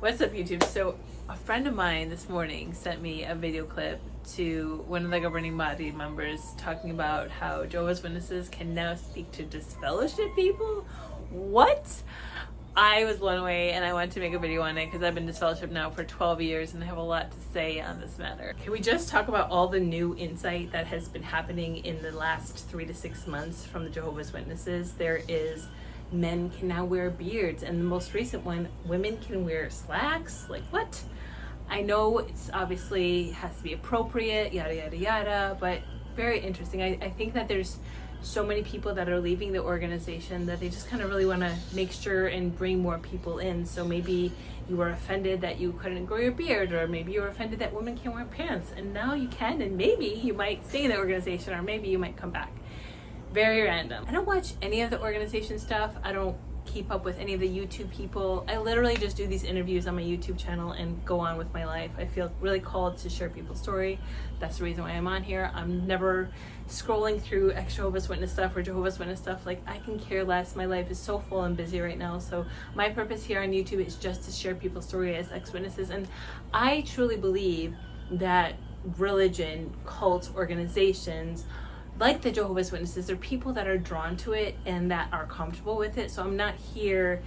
What's up, YouTube? So a friend of mine this morning sent me a video clip to one of the governing body members talking about how Jehovah's Witnesses can now speak to disfellowshipped people. What? I was blown away and I wanted to make a video on it because I've been disfellowshipped now for 12 years and I have a lot to say on this matter. Can we just talk about all the new insight that has been happening in the last 3 to 6 months from the Jehovah's Witnesses? There is men can now wear beards, and the most recent one, women can wear slacks. Like, what? I know it's obviously has to be appropriate, yada yada yada, but very interesting. I think that there's so many people that are leaving the organization that they just kind of really want to make sure and bring more people in. So maybe you were offended that you couldn't grow your beard, or maybe you were offended that women can't wear pants, and now you can, and maybe you might stay in the organization, or maybe you might come back. Very random. I don't watch any of the organization stuff. I don't keep up with any of the YouTube people. I literally just do these interviews on my YouTube channel and go on with my life. I feel really called to share people's story. That's the reason why I'm on here. I'm never scrolling through Jehovah's Witness stuff or Jehovah's Witness stuff. Like, I can care less. My life is so full and busy right now. So my purpose here on YouTube is just to share people's story as ex-witnesses. And I truly believe that religion, cults, organizations, like the Jehovah's Witnesses, they're people that are drawn to it and that are comfortable with it. So I'm not here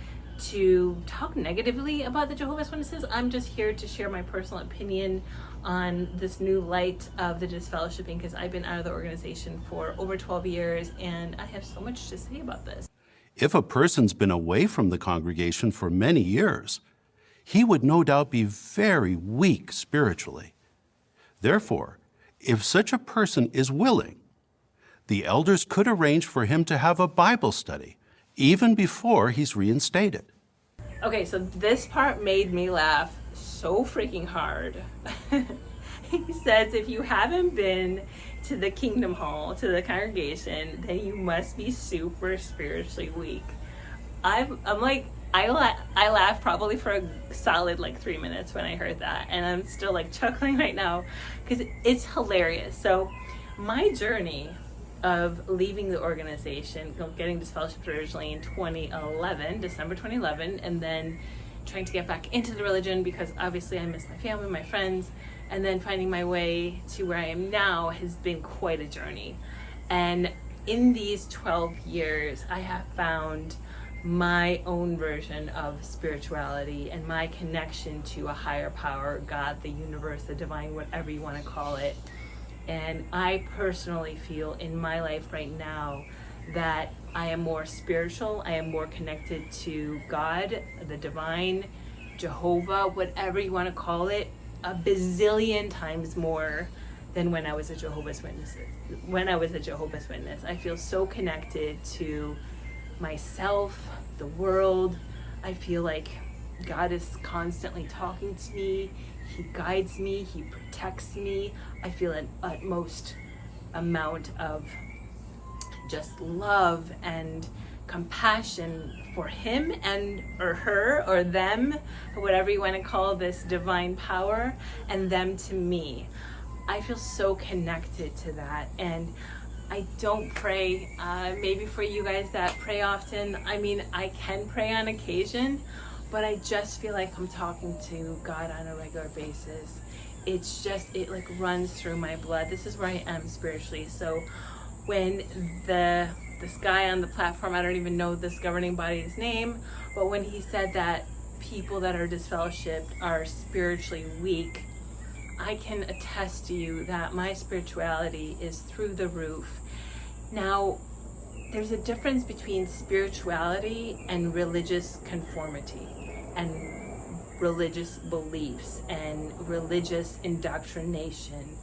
to talk negatively about the Jehovah's Witnesses. I'm just here to share my personal opinion on this new light of the disfellowshipping, because I've been out of the organization for over 12 years and I have so much to say about this. If a person's been away from the congregation for many years, he would no doubt be very weak spiritually. Therefore, if such a person is willing, the elders could arrange for him to have a Bible study even before he's reinstated. Okay, so this part made me laugh so freaking hard. He says, if you haven't been to the Kingdom Hall, to the congregation, then you must be super spiritually weak. I laughed probably for a solid 3 minutes when I heard that, and I'm still chuckling right now because it's hilarious. So my journey of leaving the organization, getting disfellowshipped originally in 2011, December 2011, and then trying to get back into the religion because obviously I miss my family, my friends, and then finding my way to where I am now has been quite a journey. And in these 12 years, I have found my own version of spirituality and my connection to a higher power, God, the universe, the divine, whatever you want to call it. And I personally feel in my life right now that I am more spiritual, I am more connected to God, the divine, Jehovah, whatever you want to call it, a bazillion times more than when I was a Jehovah's Witness. I feel so connected to myself, the world. I feel like God is constantly talking to me. He guides me, he protects me. I feel an utmost amount of just love and compassion for him or her or them, or whatever you want to call this divine power, and them to me. I feel so connected to that, and I don't pray. Maybe for you guys that pray often, I can pray on occasion, but I just feel like I'm talking to God on a regular basis. It's just, it runs through my blood. This is where I am spiritually. So when this guy on the platform, I don't even know this governing body's name, but when he said that people that are disfellowshipped are spiritually weak, I can attest to you that my spirituality is through the roof. Now, there's a difference between spirituality and religious conformity and religious beliefs and religious indoctrination.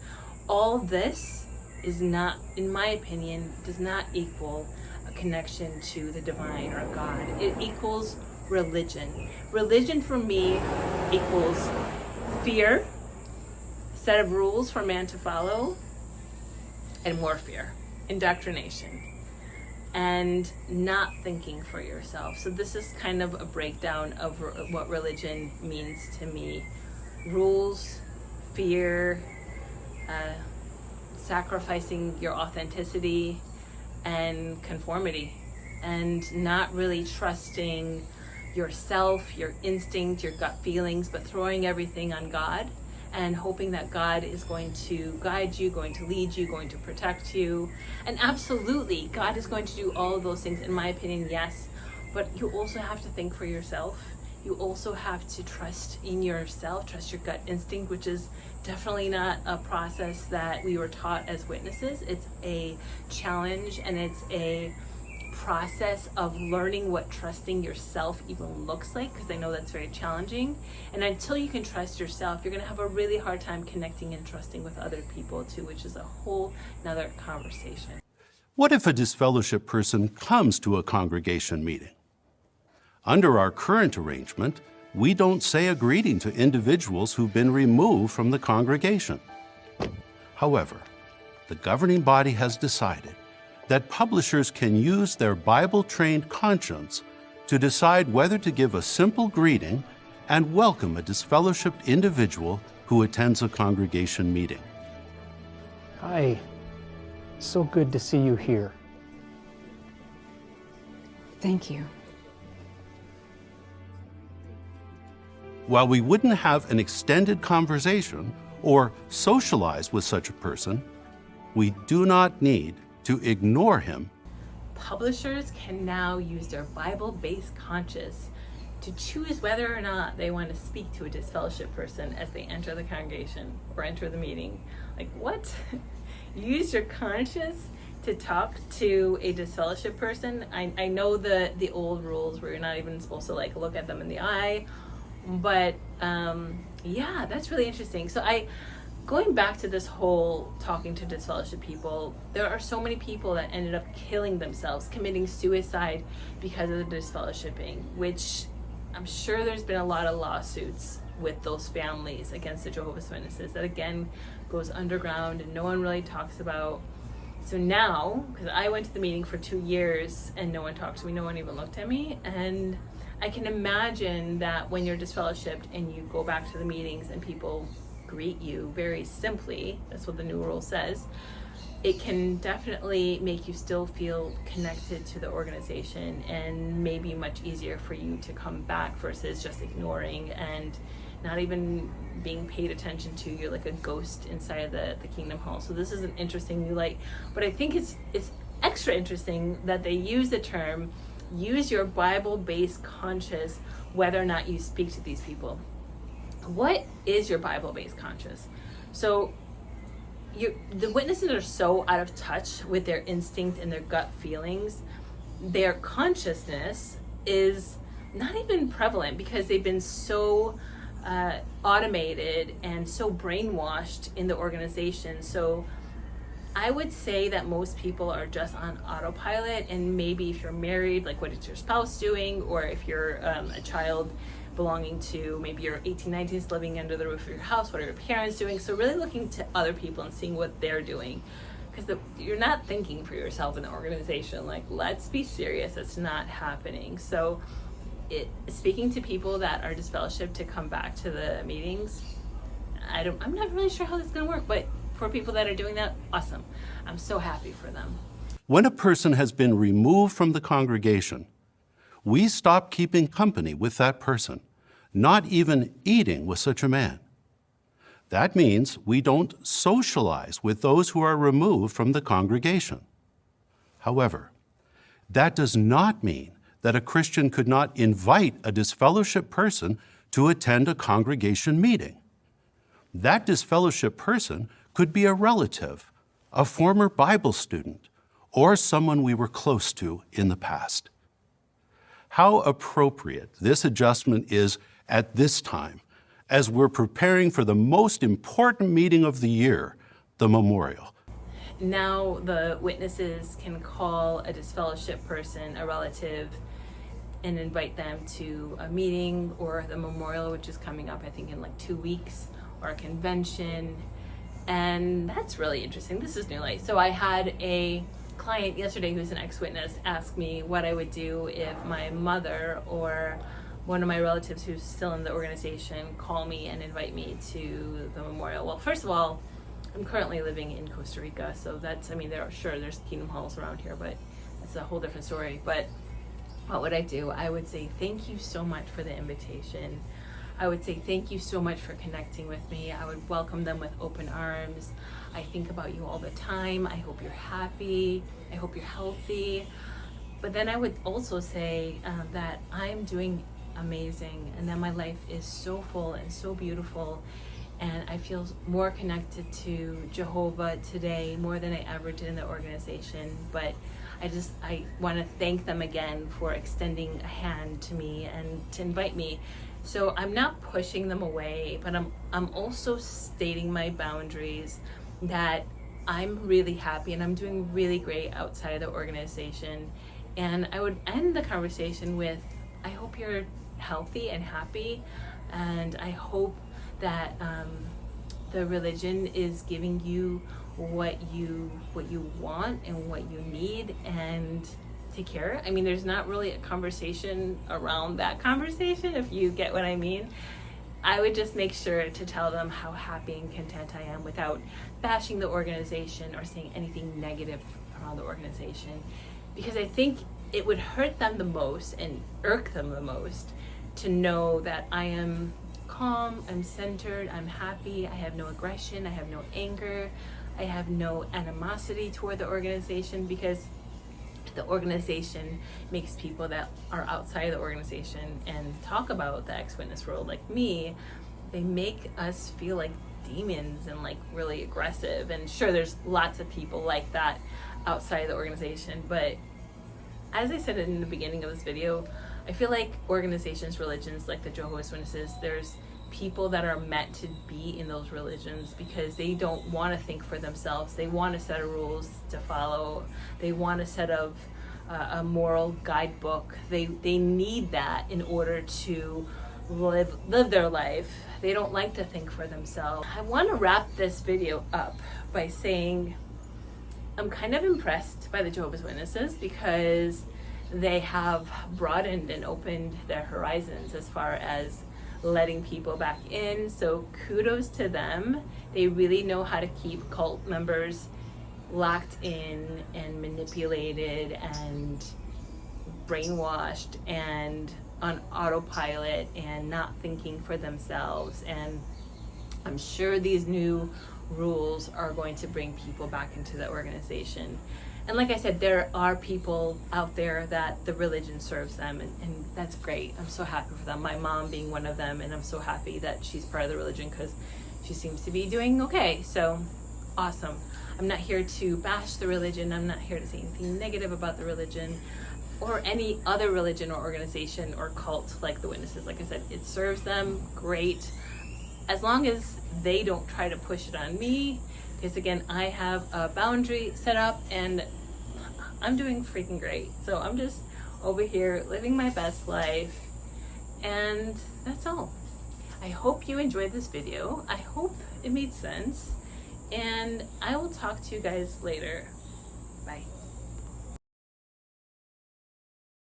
All this is not, in my opinion, does not equal a connection to the divine or God. It equals religion. Religion for me equals fear, set of rules for man to follow, and more fear, indoctrination, and not thinking for yourself. So this is kind of a breakdown of what religion means to me. Rules, fear, sacrificing your authenticity, and conformity, and not really trusting yourself, your instinct, your gut feelings, but throwing everything on God and hoping that God is going to guide you, going to lead you, going to protect you. And absolutely, God is going to do all of those things, in my opinion, yes. But you also have to think for yourself. You also have to trust in yourself, trust your gut instinct, which is definitely not a process that we were taught as witnesses. It's a challenge, and it's a process of learning what trusting yourself even looks like, because I know that's very challenging. And until you can trust yourself, you're going to have a really hard time connecting and trusting with other people too, which is a whole nother conversation. What if a disfellowshipped person comes to a congregation meeting? Under our current arrangement, we don't say a greeting to individuals who've been removed from the congregation. However, the governing body has decided that publishers can use their Bible-trained conscience to decide whether to give a simple greeting and welcome a disfellowshipped individual who attends a congregation meeting. Hi, so good to see you here. Thank you. While we wouldn't have an extended conversation or socialize with such a person, we do not need to ignore him. Publishers can now use their Bible-based conscience to choose whether or not they want to speak to a disfellowshipped person as they enter the congregation or enter the meeting. Like, what? Use your conscience to talk to a disfellowshipped person? I know the old rules where you're not even supposed to like look at them in the eye, but yeah, that's really interesting. So going back to this whole talking to disfellowshipped people, there are so many people that ended up killing themselves, committing suicide because of the disfellowshipping, which I'm sure there's been a lot of lawsuits with those families against the Jehovah's Witnesses that again goes underground and no one really talks about. So now, because I went to the meeting for 2 years and no one talked to me, no one even looked at me, and I can imagine that when you're disfellowshipped and you go back to the meetings and people greet you very simply, that's what the new rule says, it can definitely make you still feel connected to the organization and maybe much easier for you to come back versus just ignoring and not even being paid attention to. You're like a ghost inside of the Kingdom Hall. So this is an interesting new light, but I think it's extra interesting that they use the term, use your Bible-based conscience whether or not you speak to these people. What is your Bible-based conscience? So the witnesses are so out of touch with their instinct and their gut feelings. Their consciousness is not even prevalent because they've been so automated and so brainwashed in the organization. So I would say that most people are just on autopilot, and maybe if you're married, like what is your spouse doing, or if you're a child belonging to maybe you're 18, 19, living under the roof of your house, what are your parents doing? So really looking to other people and seeing what they're doing, because you're not thinking for yourself in the organization. Like, let's be serious, it's not happening. So speaking to people that are disfellowshipped to come back to the meetings, I'm not really sure how this is going to work, but for people that are doing that, awesome. I'm so happy for them. When a person has been removed from the congregation, we stop keeping company with that person, not even eating with such a man. That means we don't socialize with those who are removed from the congregation. However, that does not mean that a Christian could not invite a disfellowshipped person to attend a congregation meeting. That disfellowshipped person could be a relative, a former Bible student, or someone we were close to in the past. How appropriate this adjustment is at this time, as we're preparing for the most important meeting of the year, the memorial. Now the witnesses can call a disfellowshipped person a relative and invite them to a meeting or the memorial, which is coming up, I think, in like 2 weeks, or a convention. And that's really interesting. This is new light. So I had a client yesterday who's an ex-witness ask me what I would do if my mother or one of my relatives who's still in the organization call me and invite me to the memorial. Well, first of all, I'm currently living in Costa Rica, so that's, I mean, there's Kingdom Halls around here, but it's a whole different story. But what would I do? I would say thank you so much for the invitation. I would say thank you so much for connecting with me. I would welcome them with open arms. I think about you all the time. I hope you're happy. I hope you're healthy. But then I would also say that I'm doing amazing and that my life is so full and so beautiful, and I feel more connected to Jehovah today more than I ever did in the organization. But I want to thank them again for extending a hand to me and to invite me. So I'm not pushing them away, but I'm also stating my boundaries, that I'm really happy and I'm doing really great outside of the organization. And I would end the conversation with, I hope you're healthy and happy, and I hope that the religion is giving you what you want and what you need, and take care. I mean, there's not really a conversation around that conversation, if you get what I mean. I would just make sure to tell them how happy and content I am without bashing the organization or saying anything negative around the organization, because I think it would hurt them the most and irk them the most to know that I am calm, I'm centered, I'm happy, I have no aggression, I have no anger, I have no animosity toward the organization, because the organization makes people that are outside of the organization and talk about the ex-witness world like me, they make us feel like demons and like really aggressive. And sure, there's lots of people like that outside of the organization, but as I said in the beginning of this video, I feel like organizations, religions like the Jehovah's Witnesses, there's people that are meant to be in those religions because they don't want to think for themselves. They want a set of rules to follow. They want a set of a moral guidebook. They need that in order to live their life. They don't like to think for themselves. I want to wrap this video up by saying I'm kind of impressed by the Jehovah's Witnesses because they have broadened and opened their horizons as far as letting people back in. So kudos to them. They really know how to keep cult members locked in and manipulated and brainwashed and on autopilot and not thinking for themselves. And I'm sure these new rules are going to bring people back into the organization. And like I said, there are people out there that the religion serves them, and that's great. I'm so happy for them. My mom being one of them, and I'm so happy that she's part of the religion because she seems to be doing okay. So awesome. I'm not here to bash the religion. I'm not here to say anything negative about the religion or any other religion or organization or cult like the Witnesses. Like I said, it serves them great as long as they don't try to push it on me, because again, I have a boundary set up and I'm doing freaking great. So I'm just over here living my best life, and that's all. I hope you enjoyed this video. I hope it made sense, and I will talk to you guys later. Bye.